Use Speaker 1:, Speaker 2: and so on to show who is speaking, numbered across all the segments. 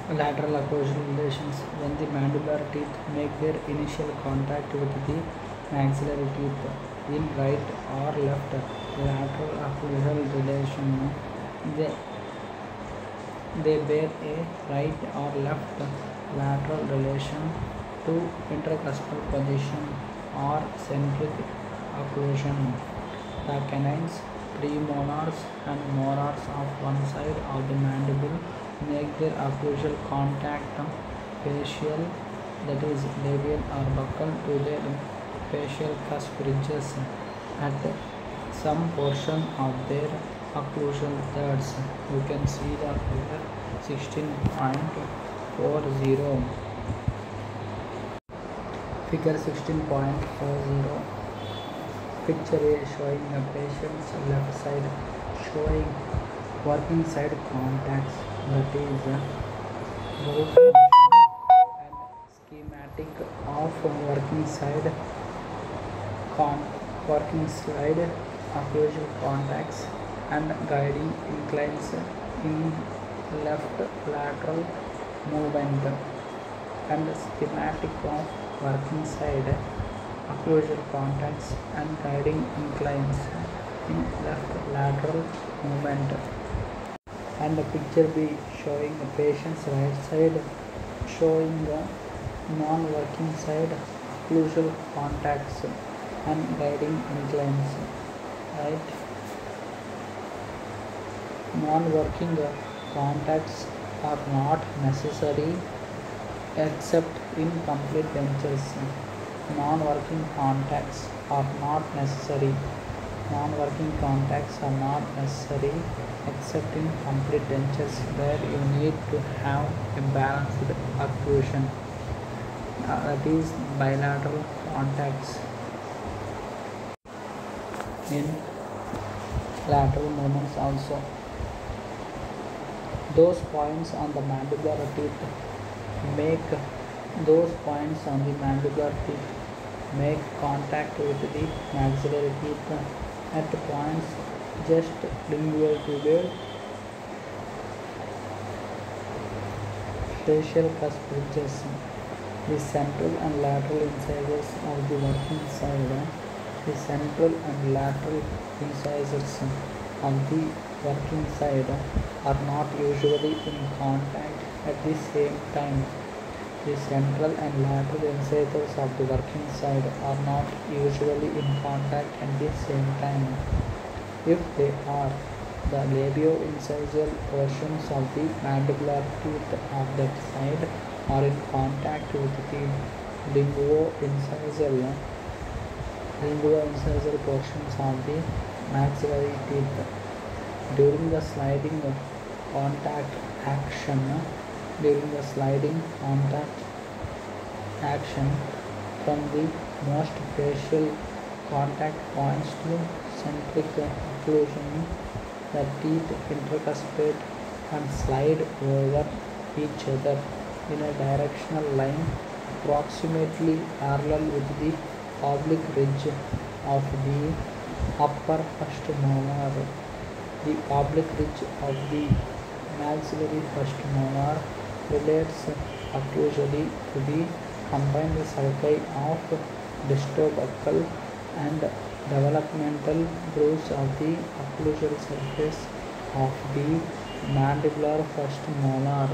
Speaker 1: Lateral occlusal relations: when the mandibular teeth make their initial contact with the maxillary teeth in right or left lateral occlusal relation, they, they bear a right or left lateral relation to intercuspal position or centric occlusion. The canines, premolars and molars of one side of the mandible make their occlusal contact facial, that is labial or buccal, to their facial cusp ridges at some portion of their occlusal thirds. You can see the figure 16.40. Figure 16.40. Picture A showing a patient's left side showing working side contacts, that is root and schematic of working side occlusal contacts and guiding inclines in left lateral movement, and schematic of working side occlusal contacts and guiding inclines in left lateral movement. And the picture B showing the patient's right side showing the non-working side occlusal contacts and guiding inclines. Right? Non-working contacts are not necessary except in complete dentures. Non-working contacts are not necessary. Non-working contacts are not necessary except in complete dentures, where you need to have a balanced occlusion, that is bilateral contacts in lateral movements also. Those points on the mandibular teeth make contact with the maxillary teeth at points just lingual to their facial cusp ridges. The central and lateral incisors of the working side. The central and lateral incisors of the working side are not usually in contact at the same time. The central and lateral incisors of the working side are not usually in contact at the same time. If they are, the labio-incisal portions of the mandibular teeth of that side are in contact with the linguo-incisal portions of the maxillary teeth. During the sliding contact action from the most facial contact points to centric occlusion, the teeth intercuspate and slide over each other in a directional line approximately parallel with the oblique ridge of the upper first molar. The oblique ridge of the maxillary first molar relates occlusally to the combined sulci of distobuccal and developmental grooves of the occlusal surface of the mandibular first molar.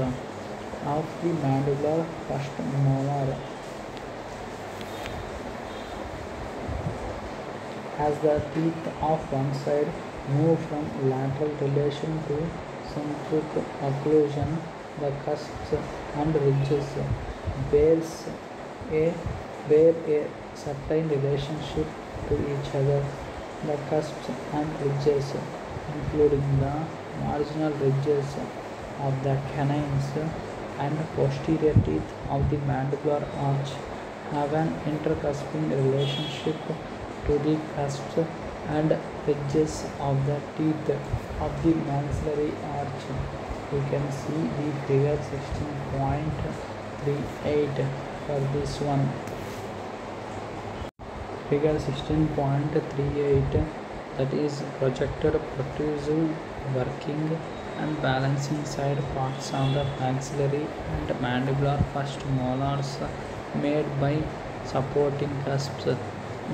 Speaker 1: As the teeth of one side move from lateral relation to centric occlusion, the cusps and ridges bear a certain relationship to each other. The cusps and ridges, including the marginal ridges of the canines and posterior teeth of the mandibular arch, have an intercusping relationship to the cusps and ridges of the teeth of the maxillary arch. You can see the figure 16.38 for this one. Figure 16.38, that is projected protrusive working and balancing side parts of the maxillary and mandibular first molars made by supporting cusps,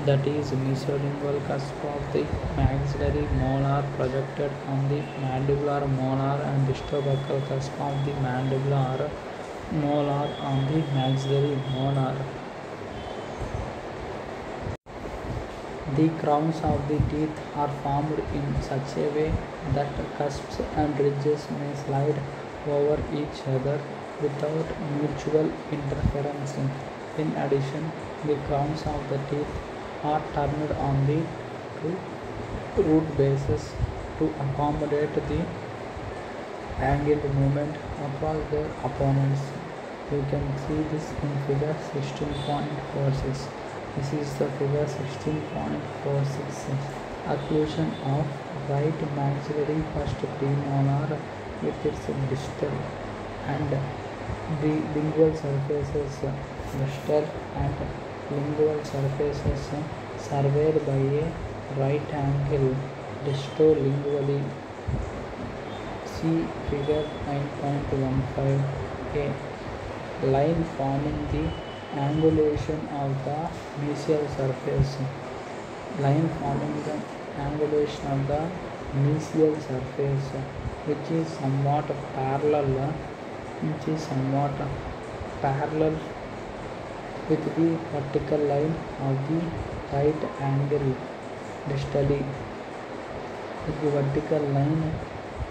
Speaker 1: that is mesolingual cusp of the maxillary molar projected on the mandibular molar and distobuccal cusp of the mandibular molar on the maxillary molar. The crowns of the teeth are formed in such a way that cusps and ridges may slide over each other without mutual interference. In addition, the crowns of the teeth are turned on the two root bases to accommodate the angled movement across their opponents. You can see this in figure 16.46. This is the figure 16.46. Occlusion of right maxillary first premolar with its distal and the lingual surfaces, distal and lingual surfaces surveyed by a right angle distolingually. See figure 9.15. A line forming the angulation of the mesial surface. Line forming the angulation of the mesial surface, which is somewhat parallel with the vertical line of the right angle distally. With the vertical line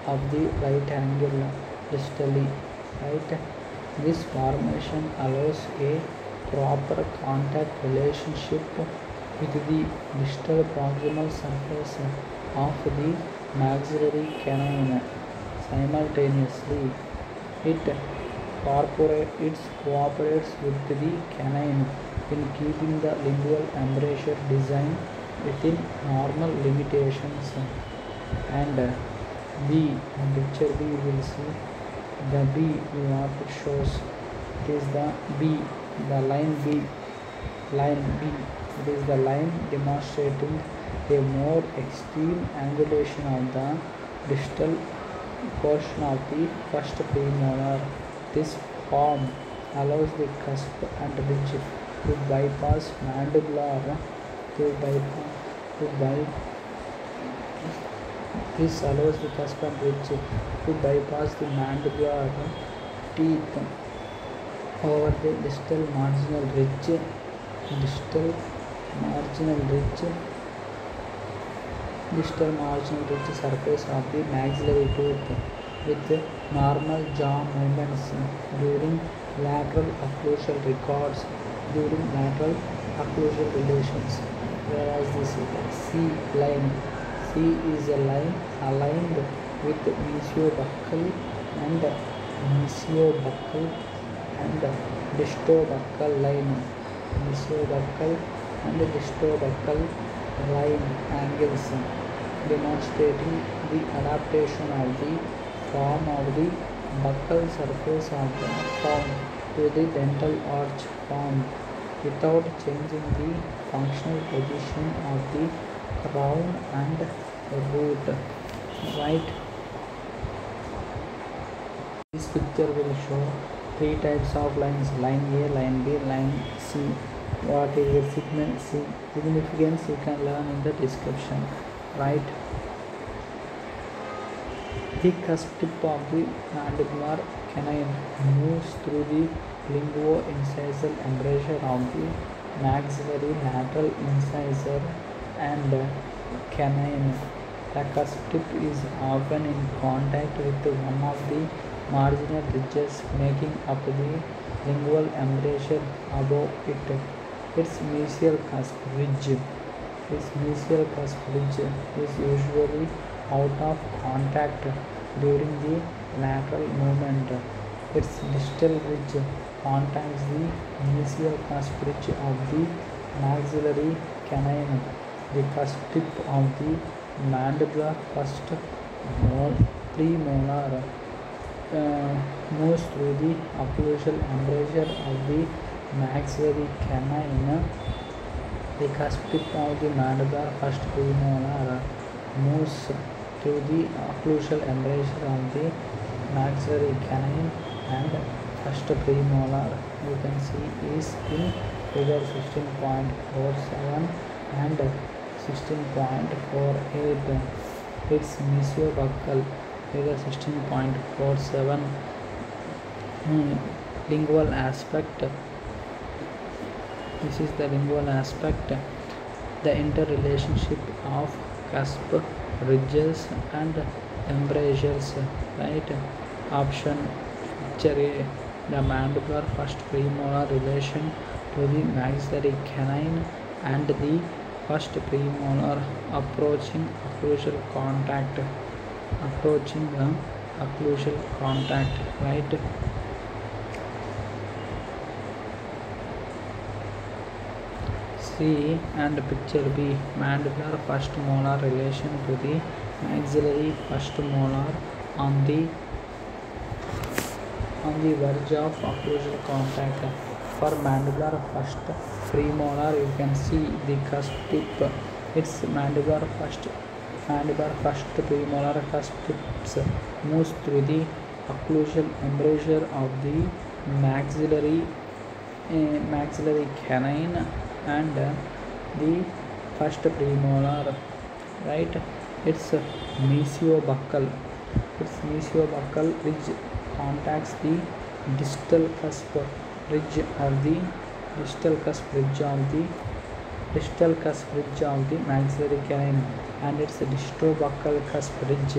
Speaker 1: of the right angle distally, right? This formation allows a proper contact relationship with the distal proximal surface of the maxillary canine. Simultaneously, it cooperates with the canine in keeping the lingual embrasure design within normal limitations. And B, in picture B you will see the B what it shows. It is the B, the line B. It is the line demonstrating a more extreme angulation of the distal portion of the first premolar. This form allows the cusp and ridge to bypass mandibular This allows the cusp and ridge to bypass the mandibular teeth over the distal marginal ridge surface of the maxillary tooth with normal jaw movements during lateral occlusal records during lateral occlusal relations. Whereas this C line, C is a line aligned with mesiobuccal and distobuccal line. Mesiobuccal and distobuccal line angles demonstrating the adaptation of the form of the buccal surface of the form to the dental arch form without changing the functional position of the crown and root. Right? This picture will show three types of lines: line A, line B, line C. What is the significance you can learn in the description. Right? The cusp tip of the mandibular canine moves through the linguo-incisal embrasure of the maxillary lateral incisor and canine. The cusp tip is often in contact with one of the marginal ridges making up the lingual embrasure above it. Its mesial cusp ridge. This mesial cusp ridge is usually out of contact during the lateral movement. Its distal ridge contacts the mesial cusp ridge of the maxillary canine. The cusp tip of the mandibular first premolar moves through the occlusal embrasure of the maxillary canine. The cusp tip of the mandibular first premolar moves through the occlusal embrasure of the maxillary canine and first premolar. You can see is in figure 16.47 and 16.48. Its mesiobuccal figure 16.47 lingual aspect. This is the lingual aspect. The interrelationship of cusp, ridges and embrasures. Right. Option picture A. The mandibular first premolar relation to the maxillary canine and the first premolar approaching occlusal contact. Approaching the occlusal contact. Right. C and picture B. Mandibular first molar relation to the maxillary first molar on the verge of occlusal contact. For mandibular first premolar, you can see the cusp tip. Its mandibular first premolar cusp tips moves through the occlusal embrasure of the maxillary canine and the first premolar. Right. Its mesiobuccal ridge contacts the distal cusp ridge of the maxillary canine, and its distobuccal cusp ridge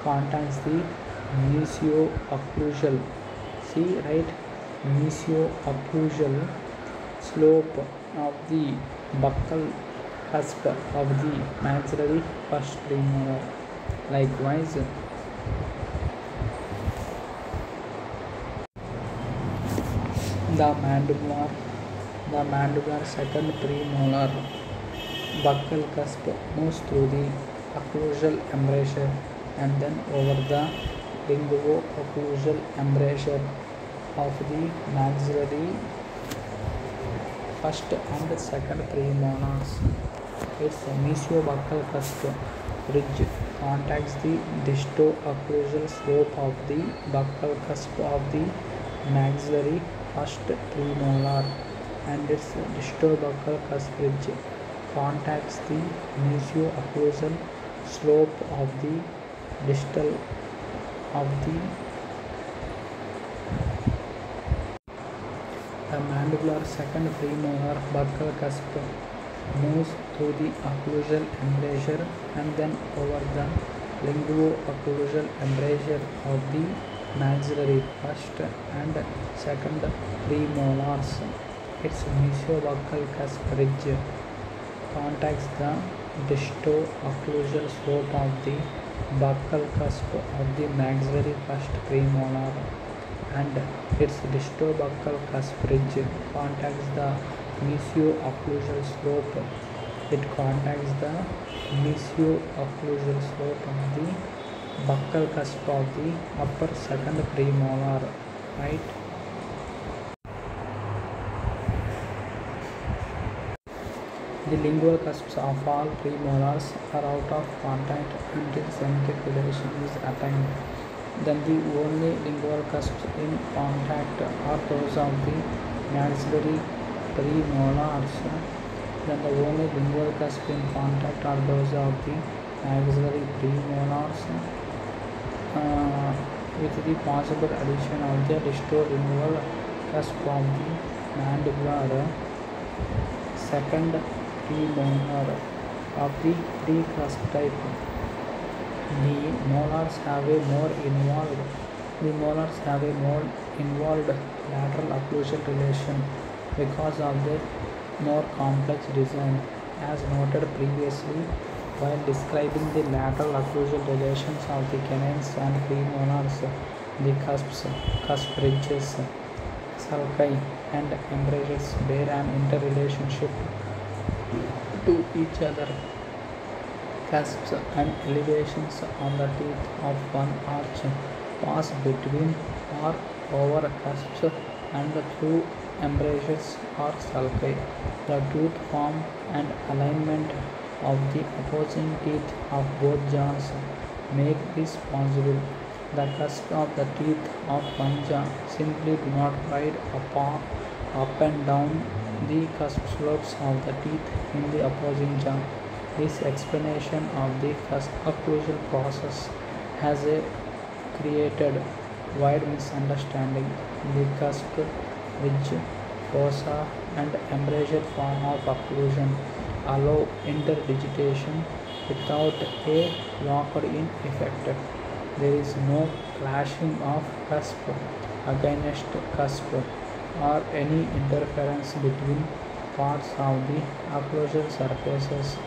Speaker 1: contacts the mesoocclusal. See, right, mesoocclusal slope of the buccal cusp of the maxillary first premolar. Likewise, the mandibular second premolar buccal cusp moves through the occlusal embrasure and then over the linguo-occlusal embrasure of the maxillary first and second premolars. Its mesiobuccal cusp ridge contacts the disto-occlusal slope of the buccal cusp of the maxillary first premolar, and its distobuccal cusp ridge contacts the mesoocclusal slope of the distal of the mandibular second premolar buccal cusp moves through the occlusal embrasure and then over the linguo-occlusal embrasure of the maxillary first and second premolars. Its mesiobuccal cusp ridge contacts the disto-occlusal slope of the buccal cusp of the maxillary first premolar, and its distobuccal cusp ridge contacts the mesoocclusal slope. It contacts the mesoocclusal slope of the buccal cusp of the upper second premolar. Right. The lingual cusps of all premolars are out of contact until symmetric relation is attained. Then the only lingual cusps in contact are those of the maxillary premolars. Then the only lingual cusps in contact are those of the maxillary premolars, with the possible addition of the distolingual cusp of the mandibular second premolar of the pre-cusp type. The molars have a more involved lateral occlusal relation because of their more complex design. As noted previously, while describing the lateral occlusal relations of the canines and premolars, the cusp ridges, sulci and embrasures bear an interrelationship to each other. Cusps and elevations on the teeth of one arch pass between or over cusps and through embrasures or sulci. The tooth form and alignment of the opposing teeth of both jaws make this possible. The cusp of the teeth of one jaw simply do not ride up and down the cusp slopes of the teeth in the opposing jaw. This explanation of the cusp occlusal process has created wide misunderstanding. The cusp, ridge, fossa, and embrasure form of occlusion allow interdigitation without a locked-in effect. There is no clashing of cusp against cusp or any interference between parts of the occlusal surfaces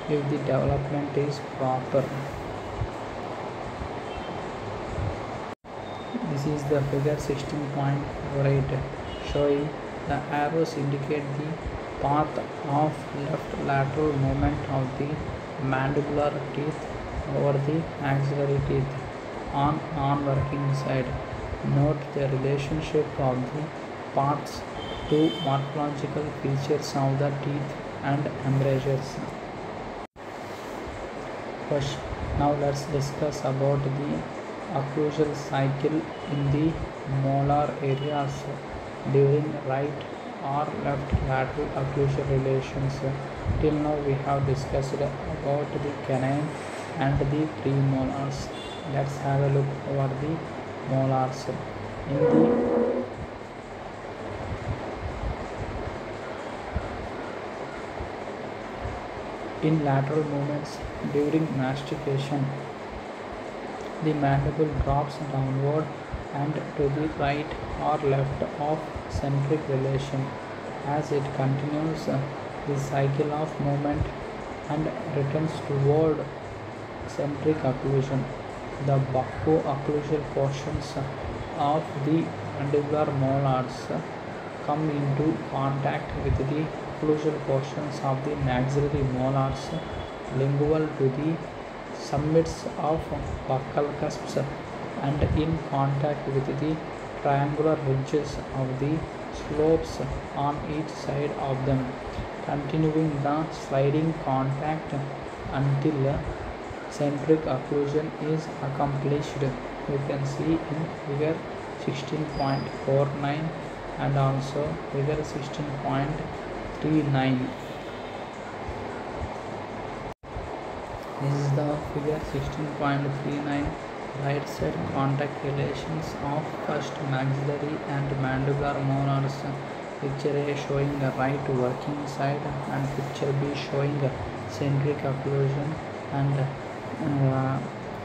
Speaker 1: if the development is proper. This is the figure 16.48 showing the arrows indicate the path of left lateral movement of the mandibular teeth over the maxillary teeth on non-working side. Note the relationship of the paths to morphological features of the teeth and embrasures. First, now let's discuss about the occlusal cycle in the molar areas during right or left lateral occlusal relations. Till now we have discussed about the canine and the premolars. Let's have a look over the molars. In lateral movements during mastication, the mandible drops downward and to the right or left of centric relation as it continues the cycle of movement and returns toward centric occlusion. The bucco-occlusal portions of the mandibular molars come into contact with the occlusal portions of the maxillary molars lingual to the summits of buccal cusps and in contact with the triangular ridges of the slopes on each side of them, continuing the sliding contact until centric occlusion is accomplished. You can see in figure 16.49 and also figure 16.39. This is the figure 16.39 right side contact relations of first maxillary and mandibular molars. Picture A showing the right working side and picture B showing centric occlusion and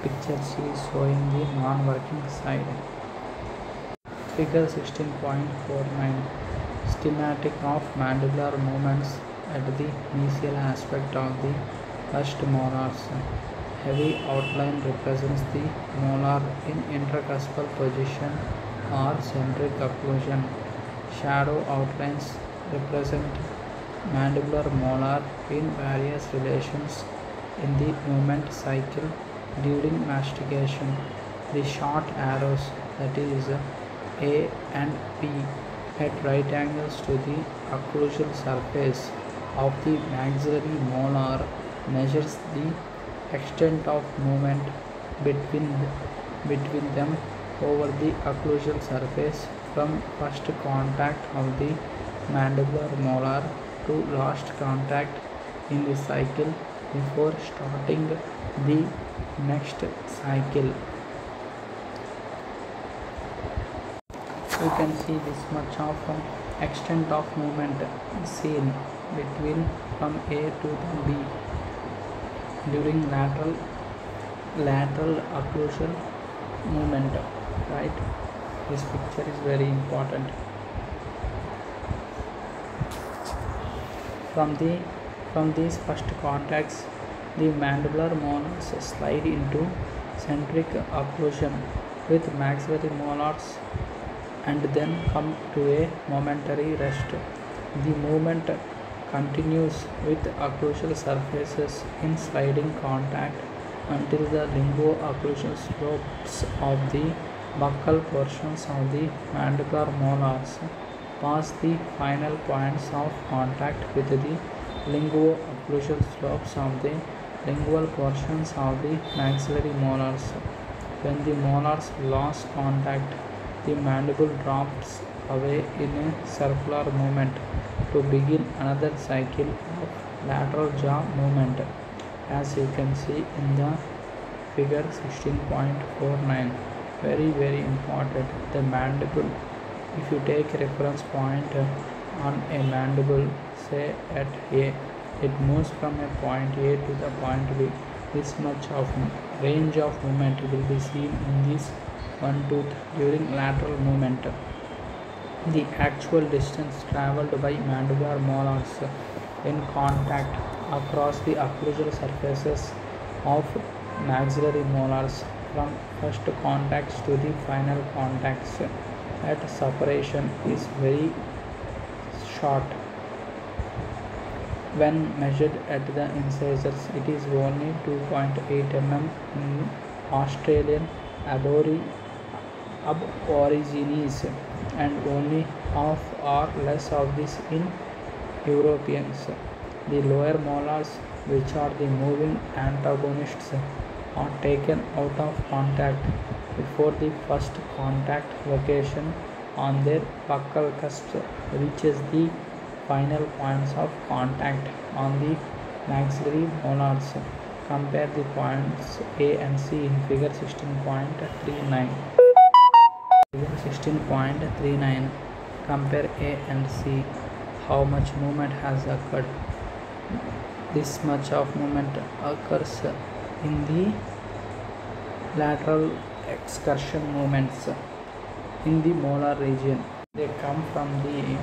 Speaker 1: picture C showing the non-working side. Figure 16.49 schematic of mandibular movements at the mesial aspect of the first molars. Heavy outline represents the molar in intercuspal position or centric occlusion. Shadow outlines represent mandibular molar in various relations in the movement cycle during mastication. The short arrows, that is A and P, at right angles to the occlusal surface of the maxillary molar measures the extent of movement between them over the occlusal surface from first contact of the mandibular molar to last contact in the cycle before starting the next cycle. You can see this much of extent of movement seen between from A to B during lateral occlusal movement, right? This picture is very important. From these first contacts, the mandibular molars slide into centric occlusion with maxillary molars and then come to a momentary rest. The movement continues with occlusal surfaces in sliding contact until the linguo-occlusal slopes of the buccal portions of the mandibular molars pass the final points of contact with the linguo-occlusal slopes of the Lingual portions of the maxillary molars. When the molars lose contact, the mandible drops away in a circular movement to begin another cycle of lateral jaw movement, as you can see in the figure 16.49. Very important. The mandible, if you take reference point on a mandible, say at A, it moves from a point A to the point B. This much of range of movement will be seen in this one tooth during lateral movement. The actual distance travelled by mandibular molars in contact across the occlusal surfaces of maxillary molars from first contacts to the final contacts at separation is very short. When measured at the incisors, it is only 2.8 mm in Australian Aborigines and only half or less of this in Europeans. The lower molars, which are the moving antagonists, are taken out of contact before the first contact location on their buccal cusp reaches the final points of contact on the maxillary molars. Compare the points A and C in figure 16.39. Figure 16.39. Compare A and C. How much movement has occurred? This much of movement occurs in the lateral excursion movements in the molar region. They come from the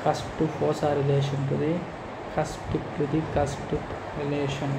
Speaker 1: cusp to fossa relation to the cusp tip relation.